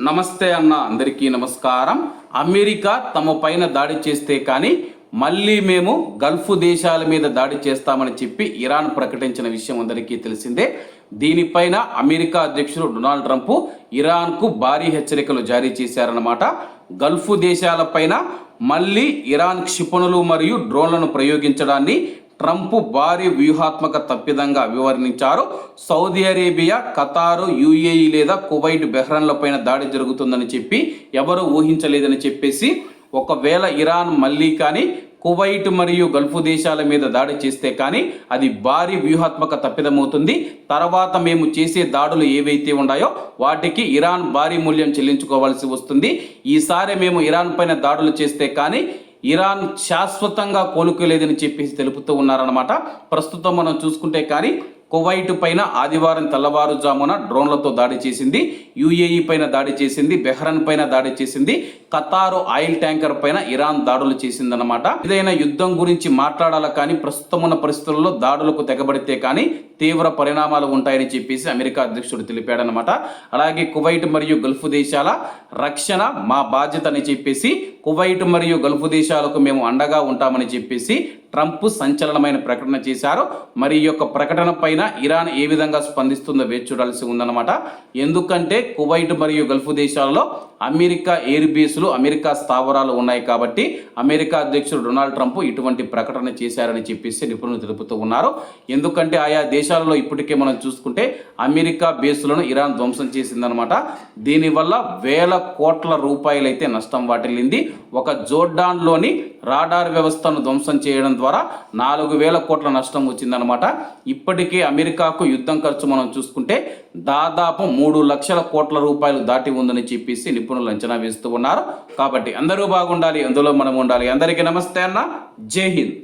నమస్తే అన్న, అందరికీ నమస్కారం. అమెరికా తమ పైన దాడి చేస్తే కానీ మళ్ళీ మేము గల్ఫ్ దేశాల మీద దాడి చేస్తామని చెప్పి ఇరాన్ ప్రకటించిన విషయం అందరికీ తెలిసిందే. దీనిపైన అమెరికా అధ్యక్షుడు డొనాల్డ్ ట్రంప్ ఇరాన్కు భారీ హెచ్చరికలు జారీ చేశారన్నమాట. గల్ఫ్ దేశాలపైన మళ్ళీ ఇరాన్ క్షిపణులు మరియు డ్రోన్లను ప్రయోగించడాన్ని ట్రంప్ భారీ వ్యూహాత్మక తప్పిదంగా వివరించారు. సౌదీ అరేబియా, ఖతారు, యుఏఈ లేదా కువైట్, బెహ్రన్ల పైన దాడి జరుగుతుందని చెప్పి ఎవరు ఊహించలేదని చెప్పేసి, ఒకవేళ ఇరాన్ మళ్ళీ కానీ కువైట్ మరియు గల్ఫ్ దేశాల మీద దాడి చేస్తే కానీ అది భారీ వ్యూహాత్మక తప్పిదమవుతుంది. తర్వాత మేము చేసే దాడులు ఏవైతే ఉన్నాయో వాటికి ఇరాన్ భారీ మూల్యం చెల్లించుకోవాల్సి వస్తుంది. ఈసారి మేము ఇరాన్ పైన దాడులు చేస్తే కానీ ఇరాన్ శాశ్వతంగా కోలుకోలేదని చెప్పేసి తెలుపుతూ ఉన్నారన్నమాట. ప్రస్తుతం మనం చూసుకుంటే కానీ కువైట్ పైన ఆదివారం తెల్లవారుజామున డ్రోన్లతో దాడి చేసింది, యుఏఈ పైన దాడి చేసింది, బెహ్రన్ పైన దాడి చేసింది, ఖతారు ఆయిల్ ట్యాంకర్ పైన ఇరాన్ దాడులు చేసిందన్నమాట. ఏదైనా యుద్ధం గురించి మాట్లాడాలి కానీ ప్రస్తుతం ఉన్న పరిస్థితుల్లో దాడులకు తెగబడితే కానీ తీవ్ర పరిణామాలు ఉంటాయని చెప్పేసి అమెరికా అధ్యక్షుడు తెలిపాడనమాట. అలాగే కువైట్ మరియు గల్ఫ్ దేశాల రక్షణ మా బాధ్యత అని చెప్పేసి, కువైట్ మరియు గల్ఫ్ దేశాలకు మేము అండగా ఉంటామని చెప్పేసి ట్రంప్ సంచలనమైన ప్రకటన చేశారు. మరి ఈ యొక్క ప్రకటన పైన ఇరాన్ ఏ విధంగా స్పందిస్తుందో వేచి చూడాల్సి ఉందన్నమాట. ఎందుకంటే కువైట్ మరియు గల్ఫ్ దేశాలలో అమెరికా ఎయిర్ బేసులు, అమెరికా స్థావరాలు ఉన్నాయి కాబట్టి అమెరికా అధ్యక్షుడు డొనాల్డ్ ట్రంప్ ఇటువంటి ప్రకటన చేశారని చెప్పేసి నిపుణులు తెలుపుతూ ఉన్నారు. ఎందుకంటే ఆయా దేశాలలో ఇప్పటికే మనం చూసుకుంటే అమెరికా బేసులను ఇరాన్ ధ్వంసం చేసిందనమాట. దీనివల్ల వేల కోట్ల రూపాయలైతే నష్టం వాటిల్లింది. ఒక జోర్డాన్లోని రాడార్ వ్యవస్థను ధ్వంసం చేయడం ద్వారా 4,000 కోట్ల నష్టం వచ్చిందనమాట. ఇప్పటికే అమెరికాకు యుద్ధం ఖర్చు మనం చూసుకుంటే దాదాపు 3 లక్షల కోట్ల రూపాయలు దాటి ఉందని చెప్పేసి నిపుణులు అంచనా వేస్తూ ఉన్నారు. కాబట్టి అందరూ బాగుండాలి, అందులో మనం ఉండాలి. అందరికీ నమస్తే అన్న, జై హింద్.